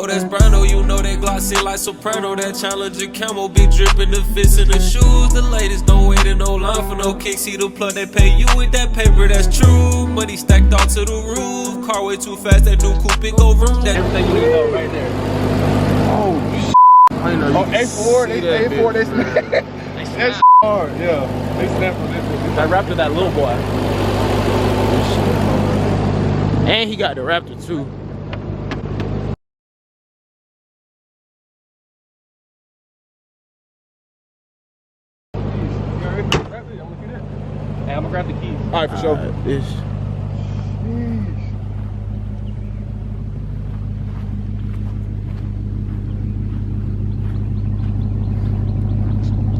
Oh, that's Brando, you know that glossy like soprano. That Challenger camo be dripping the fits in the shoes. The latest, don't wait in no line for no kick. See the plug, they pay you with that paper, that's true. Money stacked all to the roof. Car way too fast, that new coupe, it go vroom. That everything you need to know right there. Oh, I know you A4, they snap. That's hard, yeah. They snap from this. That Raptor, that little boy. And he got the Raptor too. Hey, I'm gonna grab the keys. All right, for sure.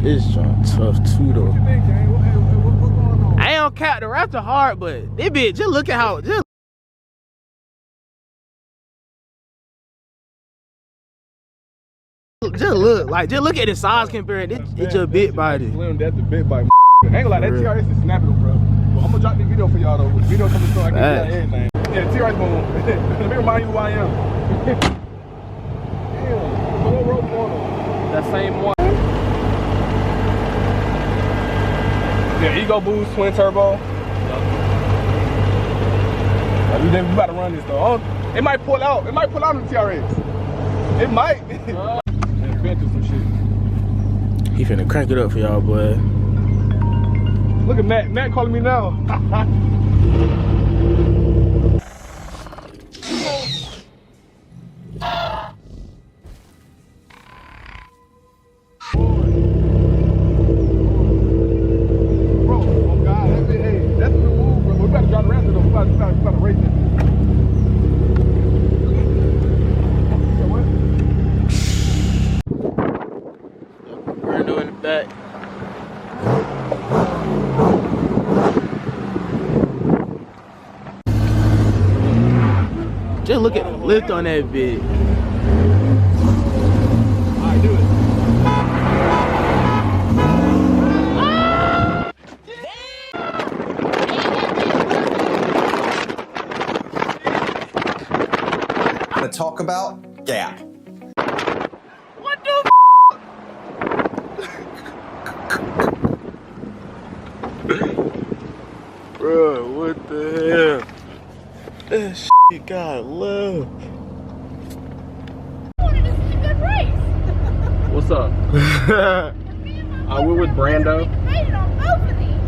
This joint tough too though. I ain't on cap the Raptor hard, but this bitch, just look at how just look at the size compared. It's just big body. That's the big body. I ain't gonna lie, that TRS is snapping, bro. Well, I'm gonna drop this video for y'all though. With the video coming soon, I can get everything. Yeah, TRS gonna let me remind you who I am. Damn, full rope on them. That same one. Yeah, Ego Boost, twin turbo. We about to run this though. Oh, it might pull out. It might pull out in the TRX. It might. Been through some shit. He finna crank it up for y'all, boy. Look at Matt. Matt calling me now. Bro, oh God, that's the move, bro. We better drop the Raptor though. We better race it. Brando in the back. Just look at the lift on that bit. Alright, do it. To talk about Gap. What the Bro, what the hell? That shit got love. This is a good race. What's up? We're with Brando. Rated on both of these.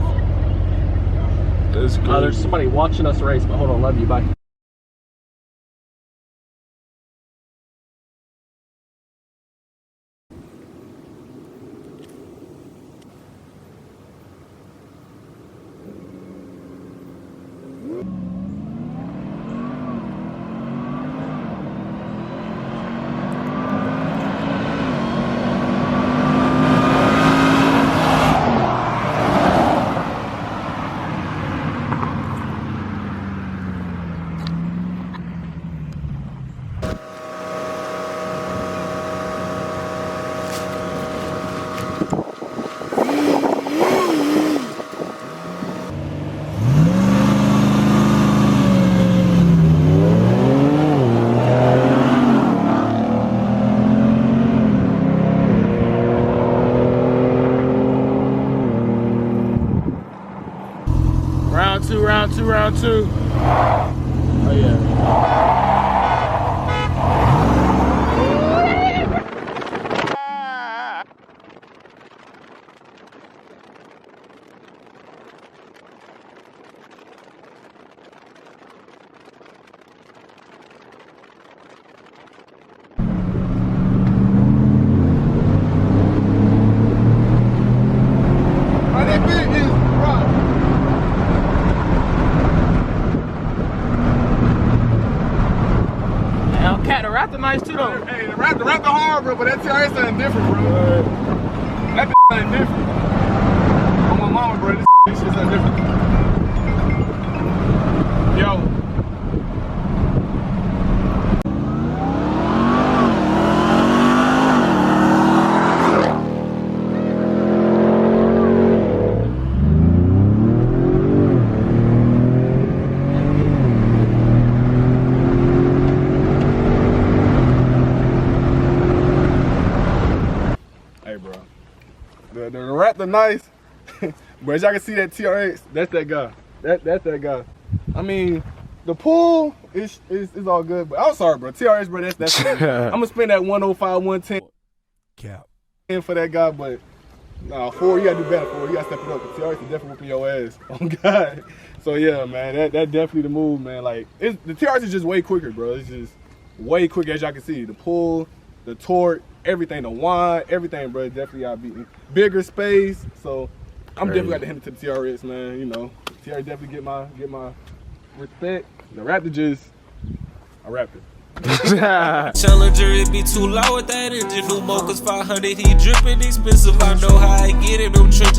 That's good. There's somebody watching us race, but hold on, love you, bye. Round two. Oh yeah. Raptor nice too though. Hey, the Raptor hard, bro, but that TRS something different, bro. That something different. On my mama, bro, this shit something different. Yo. the Raptor nice, but as y'all can see that TRX, that's that guy. That's that guy. I mean, the pool is all good, but I'm sorry, bro. TRX, bro, that's I'm gonna spend that 105, 110 Cap. for that guy, but nah, Ford, you gotta do better, Ford. You gotta step it up. The TRX is definitely whooping your ass. Oh God. So yeah, man, that definitely the move, man. Like the TRX is just way quicker, bro. It's just way quicker, as y'all can see. The pull, the torque, everything, the whine, everything, bro. Definitely y'all beating. Bigger space, so I'm definitely got to hand it to the TRX, man. You know, TRX definitely get my respect. The Raptor just a Raptor. Challenger, it be too loud with that engine. New Mocha's 500, he dripping expensive. I know how I get in them trenches.